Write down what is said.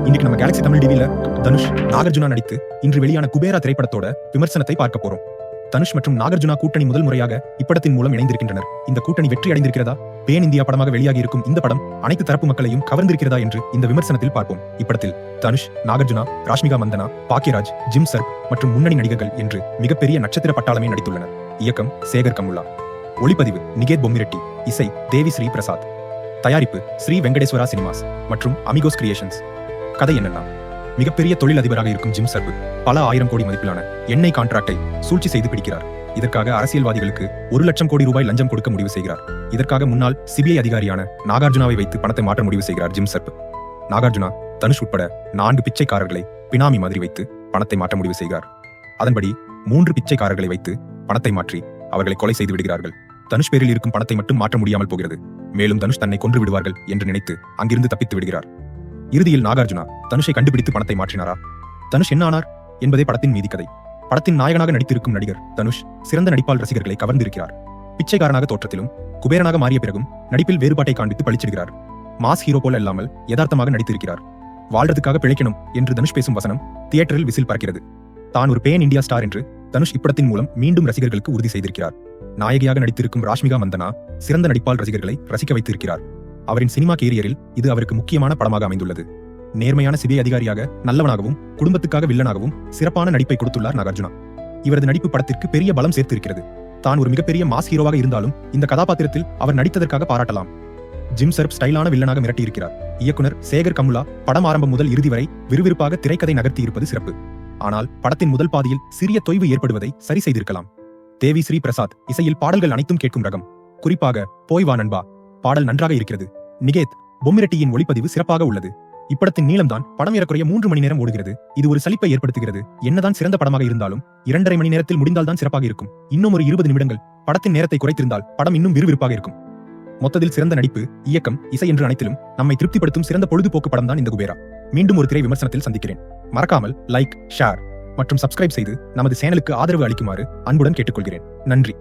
இன்னைக்கு நம்ம கேலக்ஸி தமிழ் டிவில தனுஷ் நாகார்ஜுனா நடித்து இன்று வெளியான குபேரா திரைப்படத்தோட விமர்சனத்தை பார்க்க போறோம். தனுஷ் மற்றும் நாகார்ஜுனா கூட்டணி முதல் முறையாக இப்படத்தின் மூலம் இணைந்திருக்கின்றனர். இந்த கூட்டணி வெற்றி அடைந்திருக்கிறதா, பேன் இந்தியா படமாக வெளியாகி இருக்கும் இந்த படம் அனைத்து தரப்பு மக்களையும் கவர்ந்திருக்கிறதா என்று இந்த விமர்சனத்தில் பார்ப்போம். இப்படத்தில் தனுஷ், நாகார்ஜுனா, ராஷ்மிகா மந்தனா, பாக்கியராஜ், ஜிம் சர்ப் மற்றும் முன்னணி நடிகர்கள் என்று மிகப்பெரிய நட்சத்திர பட்டாளமே நடித்துள்ளனர். இயக்கம் சேகர் கமுல்லா, ஒளிப்பதிவு நிகேத் பொம்மிரெட்டி, இசை தேவி ஸ்ரீ பிரசாத், தயாரிப்பு ஸ்ரீ வெங்கடேஸ்வரா சினிமாஸ் மற்றும் அமிகோஸ் கிரியேஷன்ஸ். கதை என்னன்னா, மிகப்பெரிய தொழில் அதிபராக இருக்கும் ஜிம் சர்ப் பல 1000 கோடி மதிப்பிலான எண்ணெய் கான்ட்ராக்டை சூழ்ச்சி செய்து பிடிக்கிறார். இதற்காக அரசியல்வாதிகளுக்கு 1 லட்சம் கோடி ரூபாய் லஞ்சம் கொடுக்க முடிவு செய்கிறார். இதற்காக முன்னாள் சிபிஐ அதிகாரியான நாகார்ஜுனாவை வைத்து பணத்தை மாற்ற முடிவு செய்கிறார் ஜிம் சர்ப். நாகார்ஜுனா தனுஷ் உட்பட 4 பிச்சைக்காரர்களை பினாமி மாதிரி வைத்து பணத்தை மாற்ற முடிவு செய்கிறார். அதன்படி 3 பிச்சைக்காரர்களை வைத்து பணத்தை மாற்றி அவர்களை கொலை செய்து விடுகிறார்கள். தனுஷ் பேரில் இருக்கும் பணத்தை மட்டும் மாற்ற முடியாமல் போகிறது. மேலும் தனுஷ் தன்னை கொன்று விடுவார்கள் என்று நினைத்து அங்கிருந்து தப்பித்து விடுகிறார். இறுதியில் நாகார்ஜுனா தனுஷை கண்டுபிடித்து பணத்தை மாற்றினாரா? தனுஷ் என்ன ஆனார் என்பதே படத்தின் மீதி கதை. படத்தின் நாயகனாக நடித்திருக்கும் நடிகர் தனுஷ் சிறந்த நடிப்பால் ரசிகர்களை கவர்ந்திருக்கிறார். பிச்சைக்காரனாக தோற்றத்திலும் குபேரனாக மாறிய பிறகும் நடிப்பில் வேறுபாட்டை காண்பித்து பழிச்சிடுகிறார். மாஸ் ஹீரோ போல இல்லாமல் யதார்த்தமாக நடித்திருக்கிறார். வாழ்றதுக்காக பிழைக்கணும் என்று தனுஷ் பேசும் வசனம் தியேட்டரில் விசில் பறக்கிறது. தான் ஒரு பேன் இந்தியா ஸ்டார் என்று தனுஷ் இப்படத்தின் மூலம் மீண்டும் ரசிகர்களுக்கு உறுதி செய்திருக்கிறார். நாயகியாக நடித்திருக்கும் ராஷ்மிகா மந்தனா சிறந்த நடிப்பால் ரசிகர்களை ரசிக்க வைத்திருக்கிறார். அவரின் சினிமா கேரியரில் இது அவருக்கு முக்கியமான படமாக அமைந்துள்ளது. நேர்மையான சிபிஐ அதிகாரியாக நல்லவனாகவும் குடும்பத்துக்காக வில்லனாகவும் சிறப்பான நடிப்பை கொடுத்துள்ளார் நாகார்ஜுனா. இவரது நடிப்பு படத்திற்கு பெரிய பலம் சேர்த்திருக்கிறது. தான் ஒரு மிகப்பெரிய மாஸ் ஹீரோவாக இருந்தாலும் இந்த கதாபாத்திரத்தில் அவர் நடித்ததற்காக பாராட்டலாம். ஜிம் சர்ப் ஸ்டைலான வில்லனாக மிரட்டியிருக்கிறார். இயக்குனர் சேகர் கமுல்லா படம் ஆரம்பம் முதல் இறுதி வரை விறுவிறுப்பாக திரைக்கதை நகர்த்தி இருப்பது சிறப்பு. ஆனால் படத்தின் முதல் பாதியில் சிறிய தொய்வு ஏற்படுவதை சரி செய்திருக்கலாம். தேவி ஸ்ரீ பிரசாத் இசையில் பாடல்கள் அனைத்தும் கேட்கும் ரகம். குறிப்பாக போய் வா நண்பா பாடல் நன்றாக இருக்கிறது. நிகேத் பொம்மிரெட்டியின் ஒளிப்பதிவு சிறப்பாக உள்ளது. இப்படத்தின் நீளம்தான் படம் ஏறக்குறைய 3 மணி நேரம் ஓடுகிறது. இது ஒரு சலிப்பை ஏற்படுத்துகிறது. என்னதான் சிறந்த படமாக இருந்தாலும் 2.5 மணி நேரத்தில் முடிந்தால்தான் சிறப்பாக இருக்கும். இன்னும் ஒரு 20 நிமிடங்கள் படத்தின் நேரத்தை குறைத்திருந்தால் படம் இன்னும் விறுவிறுப்பாக இருக்கும். மொத்தத்தில் சிறந்த நடிப்பு, இயக்கம், இசை என்று அனைத்திலும் நம்மை திருப்திப்படுத்தும் சிறந்த பொழுதுபோக்கு படம் தான் இந்த குபேரா. மீண்டும் ஒரு திரை விமர்சனத்தில் சந்திக்கிறேன். மறக்காமல் லைக், ஷேர் மற்றும் சப்ஸ்கிரைப் செய்து நமது சேனலுக்கு ஆதரவு அளிக்குமாறு அன்புடன் கேட்டுக்கொள்கிறேன். நன்றி.